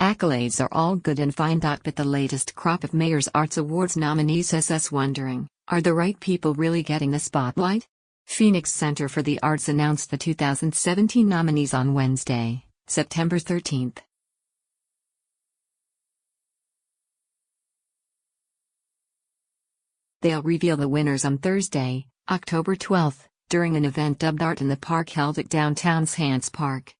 Accolades are all good and fine. But the latest crop of Mayor's Arts Awards nominees has us wondering, are the right people really getting the spotlight? Phoenix Center for the Arts announced the 2017 nominees on Wednesday, September 13th. They'll reveal the winners on Thursday, October 12th, during an event dubbed Art in the Park held at downtown's Hance Park.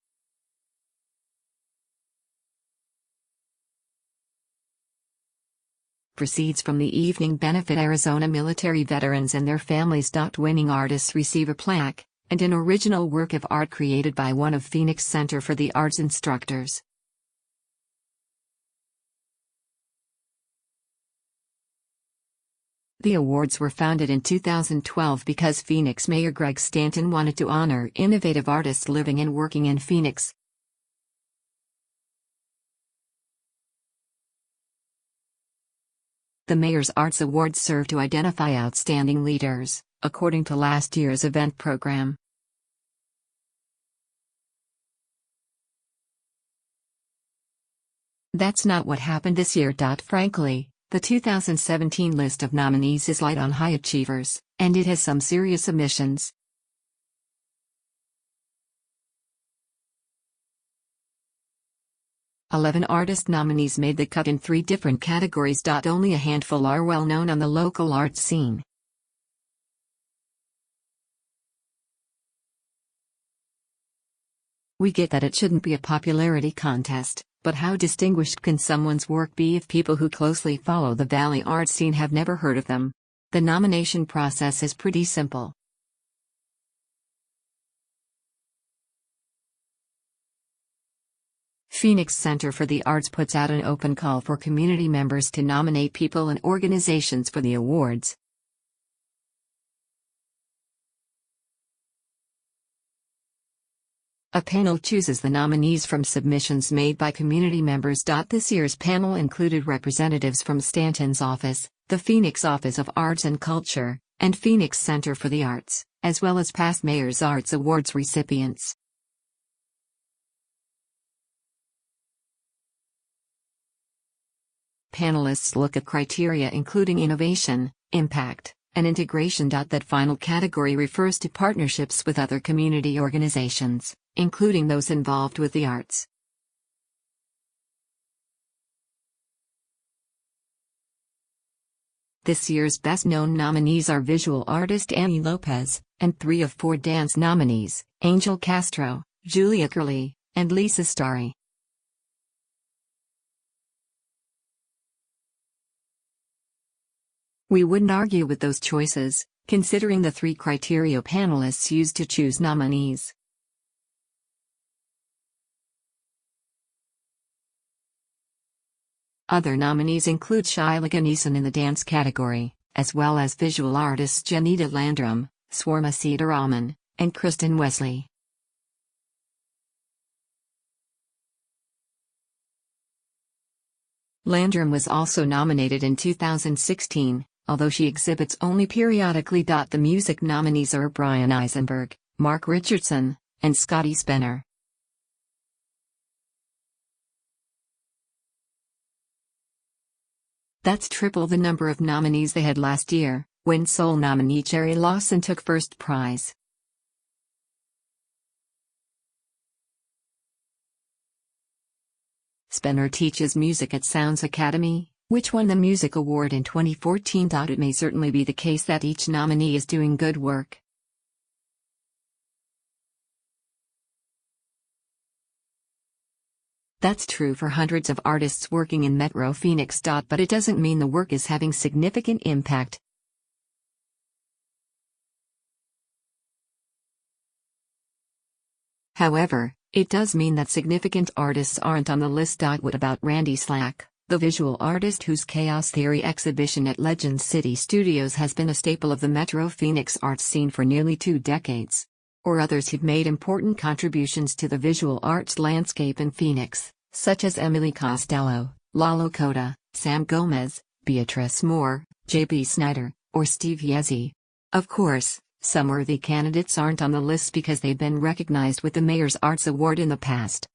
Proceeds from the evening benefit Arizona military veterans and their families. Winning artists receive a plaque, and an original work of art created by one of Phoenix Center for the Arts instructors. The awards were founded in 2012 because Phoenix Mayor Greg Stanton wanted to honor innovative artists living and working in Phoenix. The Mayor's Arts Awards serve to identify outstanding leaders, according to last year's event program. That's not what happened this year. Frankly, the 2017 list of nominees is light on high achievers, and it has some serious omissions. "11 artist nominees made the cut in 3 different categories. Only a handful are well known on the local arts scene. We get that it shouldn't be a popularity contest, but how distinguished can someone's work be if people who closely follow the Valley art scene have never heard of them? The nomination process is pretty simple. Phoenix Center for the Arts puts out an open call for community members to nominate people and organizations for the awards. A panel chooses the nominees from submissions made by community members. This year's panel included representatives from Stanton's office, the Phoenix Office of Arts and Culture, and Phoenix Center for the Arts, as well as past Mayor's Arts Awards recipients. Panelists look at criteria including innovation, impact, and integration. That final category refers to partnerships with other community organizations, including those involved with the arts. This year's best-known nominees are visual artist Annie Lopez, and 3 of 4 dance nominees, Angel Castro, Julia Curley, and Lisa Starry. We wouldn't argue with those choices, considering the 3 criteria panelists used to choose nominees. Other nominees include Shyla Ganesan in the dance category, as well as visual artists Jenita Landrum, Swarma Sitaraman, and Kristin Wesley. Landrum was also nominated in 2016, although she exhibits only periodically. The music nominees are Brian Eisenberg, Mark Richardson, and Scotty Spenner. That's triple the number of nominees they had last year, when sole nominee Jerry Lawson took first prize. Spenner teaches music at Sounds Academy, which won the Music Award in 2014. It may certainly be the case that each nominee is doing good work. That's true for hundreds of artists working in Metro Phoenix. But it doesn't mean the work is having significant impact. However, it does mean that significant artists aren't on the list. What about Randy Slack, the visual artist whose Chaos Theory exhibition at Legend City Studios has been a staple of the Metro Phoenix arts scene for nearly 2 decades? Or others who've made important contributions to the visual arts landscape in Phoenix, such as Emily Costello, Lalo Cota, Sam Gomez, Beatrice Moore, J.B. Snyder, or Steve Yazzie. Of course, some worthy candidates aren't on the list because they've been recognized with the Mayor's Arts Award in the past.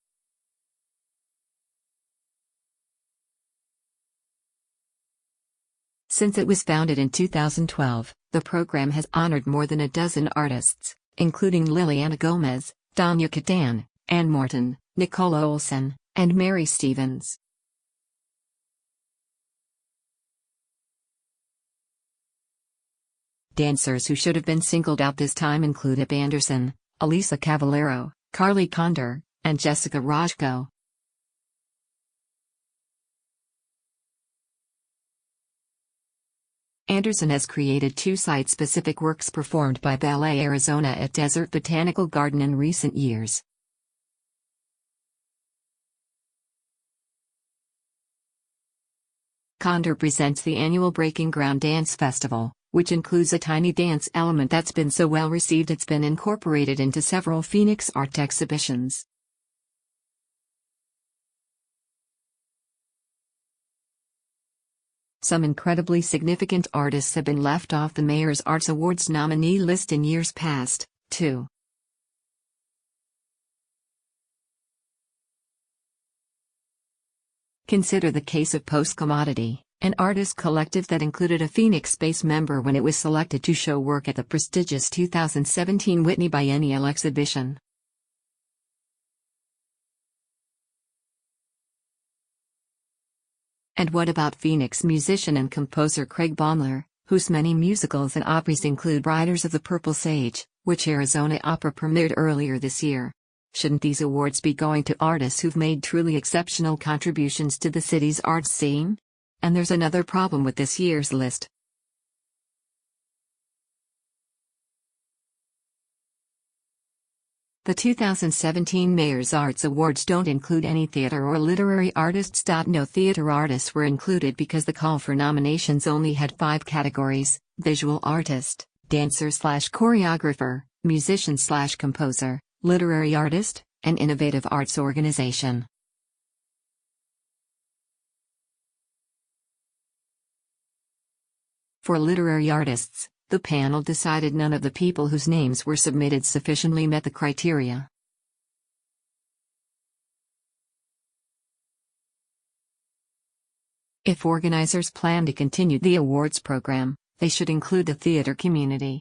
Since it was founded in 2012, the program has honored more than a dozen artists, including Liliana Gomez, Tania Katan, Ann Morton, Nicole Olson, and Mary Stephens. Dancers who should have been singled out this time include Ib Andersen, Elisa Cavalero, Carley Conder, and Jessica Rajko. Andersen has created 2 site-specific works performed by Ballet Arizona at Desert Botanical Garden in recent years. Conder presents the annual Breaking Ground Dance Festival, which includes a tiny dance element that's been so well received it's been incorporated into several Phoenix art exhibitions. Some incredibly significant artists have been left off the Mayor's Arts Awards nominee list in years past, too. Consider the case of Post Commodity, an artist collective that included a Phoenix-based member when it was selected to show work at the prestigious 2017 Whitney Biennial exhibition. And what about Phoenix musician and composer Craig Bohmler, whose many musicals and operas include Riders of the Purple Sage, which Arizona Opera premiered earlier this year? Shouldn't these awards be going to artists who've made truly exceptional contributions to the city's arts scene? And there's another problem with this year's list. The 2017 Mayor's Arts Awards don't include any theater or literary artists. No theater artists were included because the call for nominations only had 5 categories: visual artist, dancer/choreographer, musician/composer, literary artist, and innovative arts organization. For literary artists, the panel decided none of the people whose names were submitted sufficiently met the criteria. If organizers plan to continue the awards program, they should include the theater community.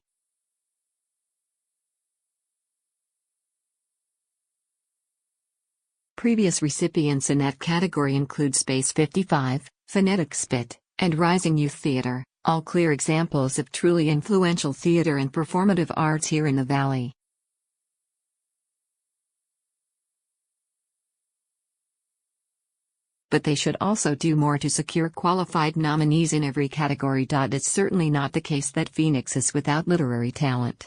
Previous recipients in that category include Space 55, Phonetic.Spit, and Rising Youth Theater, all clear examples of truly influential theater and performative arts here in the Valley. But they should also do more to secure qualified nominees in every category. It's certainly not the case that Phoenix is without literary talent.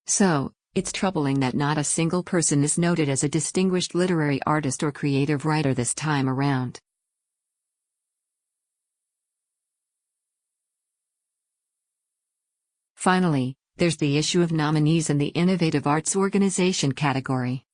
So, it's troubling that not a single person is noted as a distinguished literary artist or creative writer this time around. Finally, there's the issue of nominees in the Innovative Arts Organization category.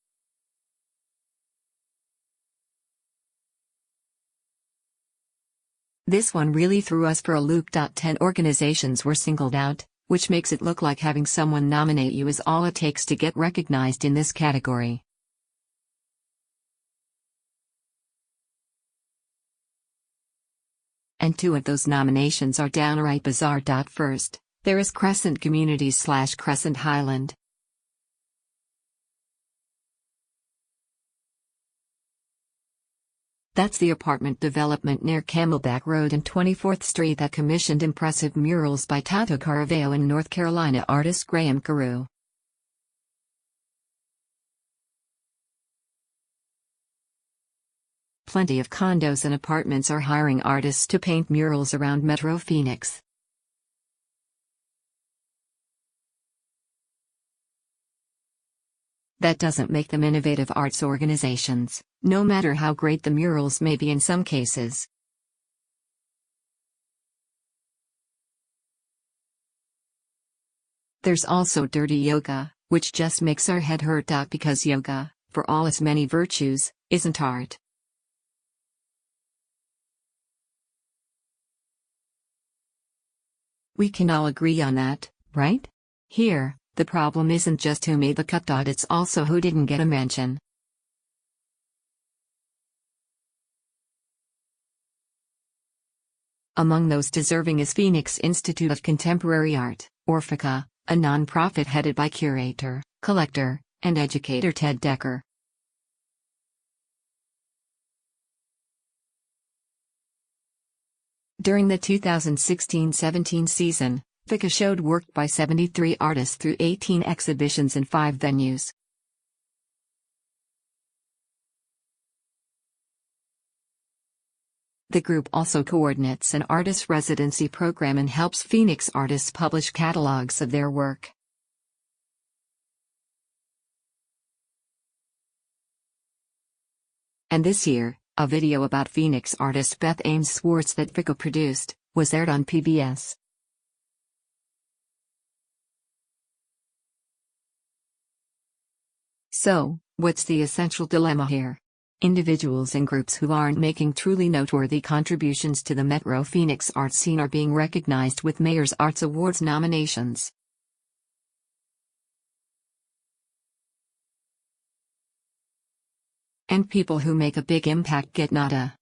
This one really threw us for a loop. 10 organizations were singled out, which makes it look like having someone nominate you is all it takes to get recognized in this category. And 2 of those nominations are downright bizarre. First, there is Crescent Communities/Crescent Highland. That's the apartment development near Camelback Road and 24th Street that commissioned impressive murals by Tato Caraveo and North Carolina artist Graham Carew. Plenty of condos and apartments are hiring artists to paint murals around Metro Phoenix. That doesn't make them innovative arts organizations, no matter how great the murals may be in some cases. There's also dirty yoga, which just makes our head hurt. Because yoga, for all its many virtues, isn't art. We can all agree on that, right? Here, the problem isn't just who made the cut. It's also who didn't get a mention. Among those deserving is Phoenix Institute of Contemporary Art, or PHCA, a nonprofit headed by curator, collector, and educator Ted Decker. During the 2016-17 season, PHCA showed work by 73 artists through 18 exhibitions in 5 venues. The group also coordinates an artist residency program and helps Phoenix artists publish catalogs of their work. And this year, a video about Phoenix artist Beth Ames Swartz that PHCA produced, was aired on PBS. So, what's the essential dilemma here? Individuals and groups who aren't making truly noteworthy contributions to the Metro Phoenix art scene are being recognized with Mayor's Arts Awards nominations. And people who make a big impact get nada.